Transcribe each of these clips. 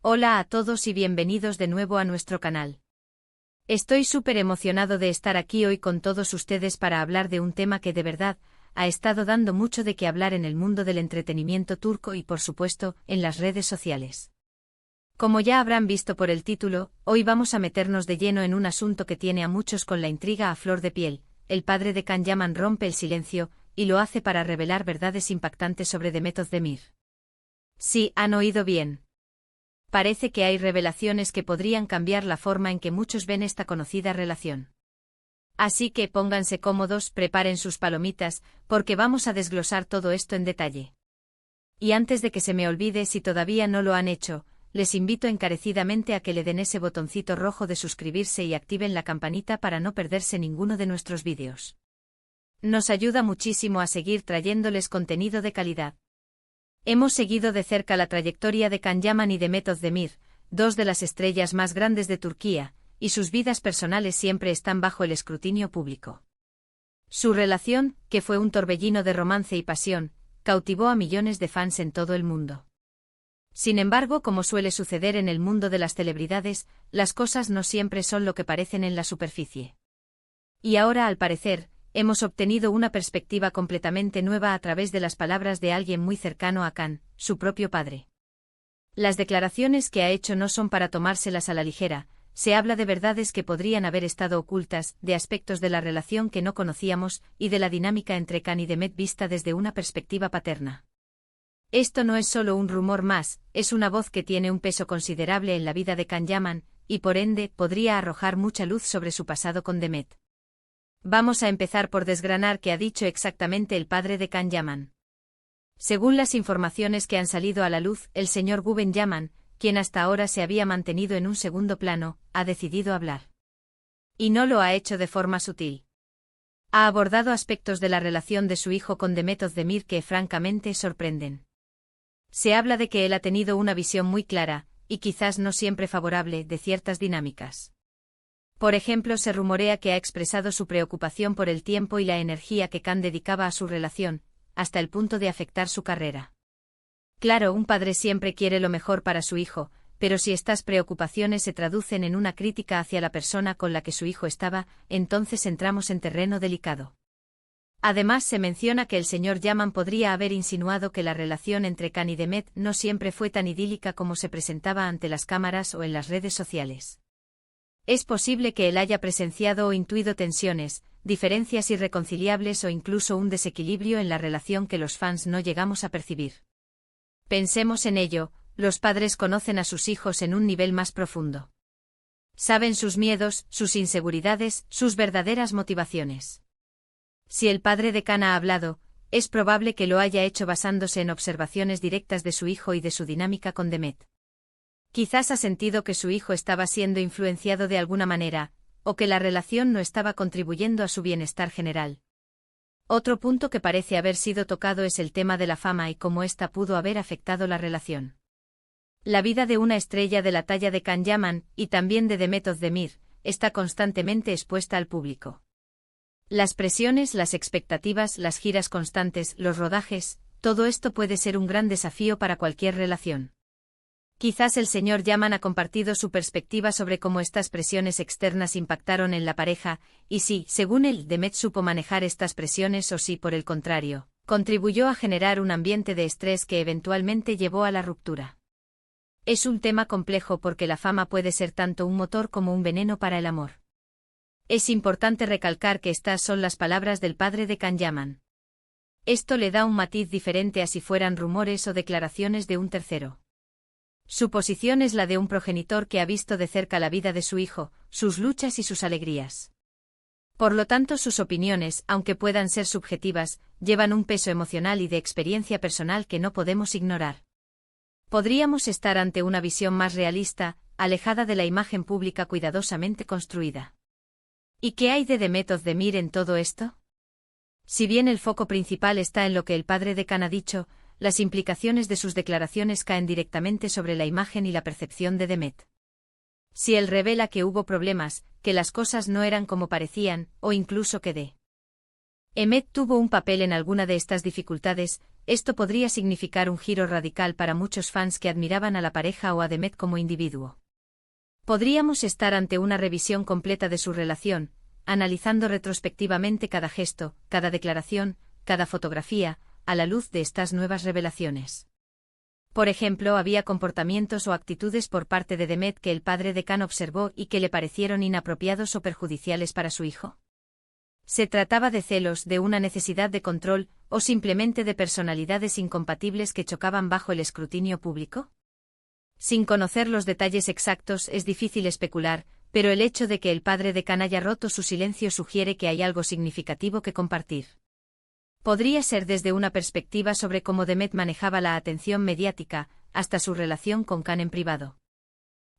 Hola a todos y bienvenidos de nuevo a nuestro canal. Estoy súper emocionado de estar aquí hoy con todos ustedes para hablar de un tema que de verdad ha estado dando mucho de qué hablar en el mundo del entretenimiento turco y por supuesto en las redes sociales. Como ya habrán visto por el título, hoy vamos a meternos de lleno en un asunto que tiene a muchos con la intriga a flor de piel. El padre de Can Yaman rompe el silencio y lo hace para revelar verdades impactantes sobre Demet Özdemir. Sí, han oído bien. Parece que hay revelaciones que podrían cambiar la forma en que muchos ven esta conocida relación. Así que pónganse cómodos, preparen sus palomitas, porque vamos a desglosar todo esto en detalle. Y antes de que se me olvide, si todavía no lo han hecho, les invito encarecidamente a que le den ese botoncito rojo de suscribirse y activen la campanita para no perderse ninguno de nuestros vídeos. Nos ayuda muchísimo a seguir trayéndoles contenido de calidad. Hemos seguido de cerca la trayectoria de Can Yaman y Demet Özdemir, dos de las estrellas más grandes de Turquía, y sus vidas personales siempre están bajo el escrutinio público. Su relación, que fue un torbellino de romance y pasión, cautivó a millones de fans en todo el mundo. Sin embargo, como suele suceder en el mundo de las celebridades, las cosas no siempre son lo que parecen en la superficie. Y ahora, al parecer, hemos obtenido una perspectiva completamente nueva a través de las palabras de alguien muy cercano a Can, su propio padre. Las declaraciones que ha hecho no son para tomárselas a la ligera, se habla de verdades que podrían haber estado ocultas, de aspectos de la relación que no conocíamos y de la dinámica entre Can y Demet vista desde una perspectiva paterna. Esto no es solo un rumor más, es una voz que tiene un peso considerable en la vida de Can Yaman, y por ende podría arrojar mucha luz sobre su pasado con Demet. Vamos a empezar por desgranar qué ha dicho exactamente el padre de Can Yaman. Según las informaciones que han salido a la luz, el señor Güven Yaman, quien hasta ahora se había mantenido en un segundo plano, ha decidido hablar. Y no lo ha hecho de forma sutil. Ha abordado aspectos de la relación de su hijo con Demet Özdemir que francamente sorprenden. Se habla de que él ha tenido una visión muy clara, y quizás no siempre favorable, de ciertas dinámicas. Por ejemplo, se rumorea que ha expresado su preocupación por el tiempo y la energía que Can dedicaba a su relación, hasta el punto de afectar su carrera. Claro, un padre siempre quiere lo mejor para su hijo, pero si estas preocupaciones se traducen en una crítica hacia la persona con la que su hijo estaba, entonces entramos en terreno delicado. Además, se menciona que el señor Yaman podría haber insinuado que la relación entre Can y Demet no siempre fue tan idílica como se presentaba ante las cámaras o en las redes sociales. Es posible que él haya presenciado o intuido tensiones, diferencias irreconciliables o incluso un desequilibrio en la relación que los fans no llegamos a percibir. Pensemos en ello, los padres conocen a sus hijos en un nivel más profundo. Saben sus miedos, sus inseguridades, sus verdaderas motivaciones. Si el padre de Can ha hablado, es probable que lo haya hecho basándose en observaciones directas de su hijo y de su dinámica con Demet. Quizás ha sentido que su hijo estaba siendo influenciado de alguna manera, o que la relación no estaba contribuyendo a su bienestar general. Otro punto que parece haber sido tocado es el tema de la fama y cómo ésta pudo haber afectado la relación. La vida de una estrella de la talla de Can Yaman, y también de Demet Özdemir, está constantemente expuesta al público. Las presiones, las expectativas, las giras constantes, los rodajes, todo esto puede ser un gran desafío para cualquier relación. Quizás el señor Yaman ha compartido su perspectiva sobre cómo estas presiones externas impactaron en la pareja, y si, según él, Demet supo manejar estas presiones o si, por el contrario, contribuyó a generar un ambiente de estrés que eventualmente llevó a la ruptura. Es un tema complejo porque la fama puede ser tanto un motor como un veneno para el amor. Es importante recalcar que estas son las palabras del padre de Can Yaman. Esto le da un matiz diferente a si fueran rumores o declaraciones de un tercero. Su posición es la de un progenitor que ha visto de cerca la vida de su hijo, sus luchas y sus alegrías. Por lo tanto, sus opiniones, aunque puedan ser subjetivas, llevan un peso emocional y de experiencia personal que no podemos ignorar. Podríamos estar ante una visión más realista, alejada de la imagen pública cuidadosamente construida. ¿Y qué hay de Demet Özdemir en todo esto? Si bien el foco principal está en lo que el padre de Can ha dicho, las implicaciones de sus declaraciones caen directamente sobre la imagen y la percepción de Demet. Si él revela que hubo problemas, que las cosas no eran como parecían, o incluso que Demet tuvo un papel en alguna de estas dificultades, esto podría significar un giro radical para muchos fans que admiraban a la pareja o a Demet como individuo. Podríamos estar ante una revisión completa de su relación, analizando retrospectivamente cada gesto, cada declaración, cada fotografía, a la luz de estas nuevas revelaciones. Por ejemplo, había comportamientos o actitudes por parte de Demet que el padre de Can observó y que le parecieron inapropiados o perjudiciales para su hijo. ¿Se trataba de celos, de una necesidad de control, o simplemente de personalidades incompatibles que chocaban bajo el escrutinio público? Sin conocer los detalles exactos es difícil especular, pero el hecho de que el padre de Can haya roto su silencio sugiere que hay algo significativo que compartir. Podría ser desde una perspectiva sobre cómo Demet manejaba la atención mediática, hasta su relación con Can en privado.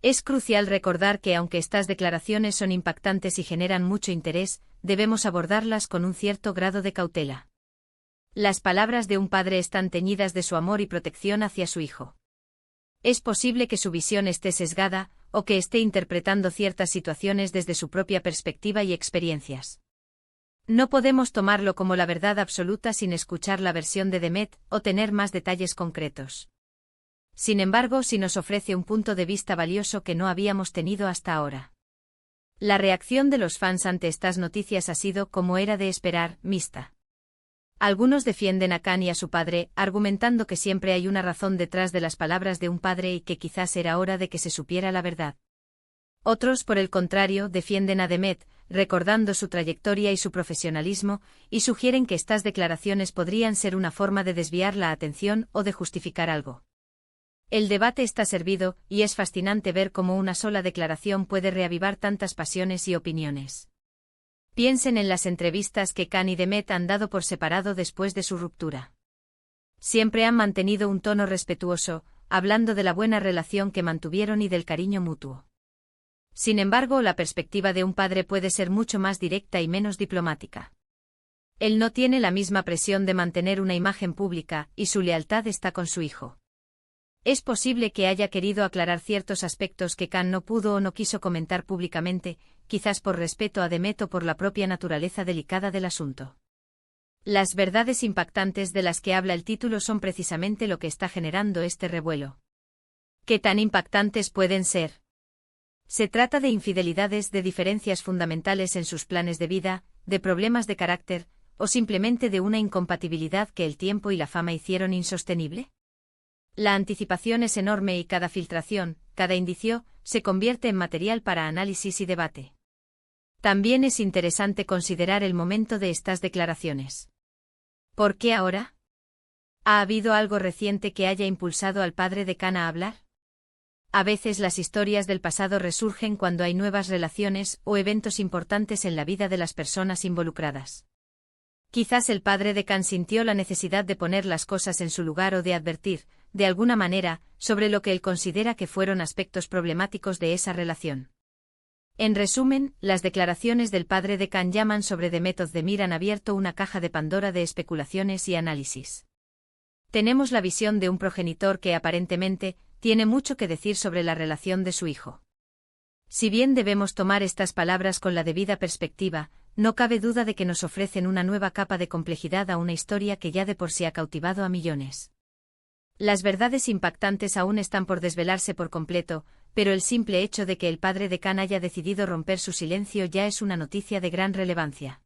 Es crucial recordar que aunque estas declaraciones son impactantes y generan mucho interés, debemos abordarlas con un cierto grado de cautela. Las palabras de un padre están teñidas de su amor y protección hacia su hijo. Es posible que su visión esté sesgada, o que esté interpretando ciertas situaciones desde su propia perspectiva y experiencias. No podemos tomarlo como la verdad absoluta sin escuchar la versión de Demet o tener más detalles concretos. Sin embargo, sí nos ofrece un punto de vista valioso que no habíamos tenido hasta ahora. La reacción de los fans ante estas noticias ha sido, como era de esperar, mixta. Algunos defienden a Can y a su padre, argumentando que siempre hay una razón detrás de las palabras de un padre y que quizás era hora de que se supiera la verdad. Otros, por el contrario, defienden a Demet, recordando su trayectoria y su profesionalismo, y sugieren que estas declaraciones podrían ser una forma de desviar la atención o de justificar algo. El debate está servido, y es fascinante ver cómo una sola declaración puede reavivar tantas pasiones y opiniones. Piensen en las entrevistas que Can y Demet han dado por separado después de su ruptura. Siempre han mantenido un tono respetuoso, hablando de la buena relación que mantuvieron y del cariño mutuo. Sin embargo, la perspectiva de un padre puede ser mucho más directa y menos diplomática. Él no tiene la misma presión de mantener una imagen pública, y su lealtad está con su hijo. Es posible que haya querido aclarar ciertos aspectos que Can no pudo o no quiso comentar públicamente, quizás por respeto a Demet o por la propia naturaleza delicada del asunto. Las verdades impactantes de las que habla el título son precisamente lo que está generando este revuelo. ¿Qué tan impactantes pueden ser? Se trata de infidelidades, de diferencias fundamentales en sus planes de vida, de problemas de carácter, o simplemente de una incompatibilidad que el tiempo y la fama hicieron insostenible. La anticipación es enorme y cada filtración, cada indicio, se convierte en material para análisis y debate. También es interesante considerar el momento de estas declaraciones. ¿Por qué ahora? ¿Ha habido algo reciente que haya impulsado al padre de Can a hablar? A veces las historias del pasado resurgen cuando hay nuevas relaciones o eventos importantes en la vida de las personas involucradas. Quizás el padre de Can sintió la necesidad de poner las cosas en su lugar o de advertir, de alguna manera, sobre lo que él considera que fueron aspectos problemáticos de esa relación. En resumen, las declaraciones del padre de Can llaman sobre Demet Özdemir han abierto una caja de Pandora de especulaciones y análisis. Tenemos la visión de un progenitor que aparentemente tiene mucho que decir sobre la relación de su hijo. Si bien debemos tomar estas palabras con la debida perspectiva, no cabe duda de que nos ofrecen una nueva capa de complejidad a una historia que ya de por sí ha cautivado a millones. Las verdades impactantes aún están por desvelarse por completo, pero el simple hecho de que el padre de Can haya decidido romper su silencio ya es una noticia de gran relevancia.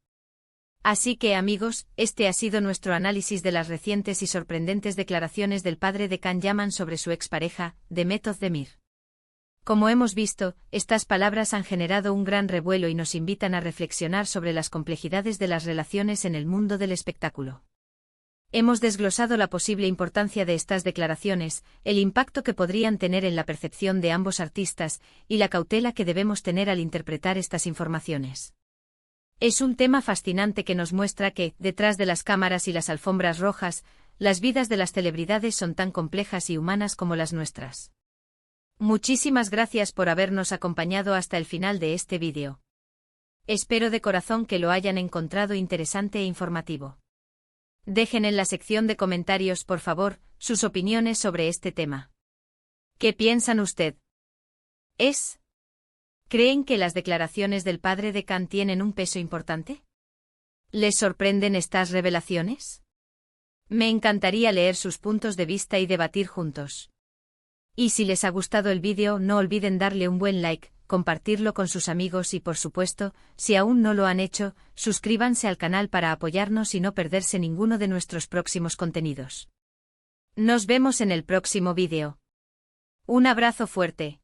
Así que, amigos, este ha sido nuestro análisis de las recientes y sorprendentes declaraciones del padre de Can Yaman sobre su expareja, Demet Özdemir. Como hemos visto, estas palabras han generado un gran revuelo y nos invitan a reflexionar sobre las complejidades de las relaciones en el mundo del espectáculo. Hemos desglosado la posible importancia de estas declaraciones, el impacto que podrían tener en la percepción de ambos artistas, y la cautela que debemos tener al interpretar estas informaciones. Es un tema fascinante que nos muestra que, detrás de las cámaras y las alfombras rojas, las vidas de las celebridades son tan complejas y humanas como las nuestras. Muchísimas gracias por habernos acompañado hasta el final de este vídeo. Espero de corazón que lo hayan encontrado interesante e informativo. Dejen en la sección de comentarios, por favor, sus opiniones sobre este tema. ¿Qué piensan usted? ¿Creen que las declaraciones del padre de Can tienen un peso importante? ¿Les sorprenden estas revelaciones? Me encantaría leer sus puntos de vista y debatir juntos. Y si les ha gustado el vídeo, no olviden darle un buen like, compartirlo con sus amigos y por supuesto, si aún no lo han hecho, suscríbanse al canal para apoyarnos y no perderse ninguno de nuestros próximos contenidos. Nos vemos en el próximo vídeo. Un abrazo fuerte.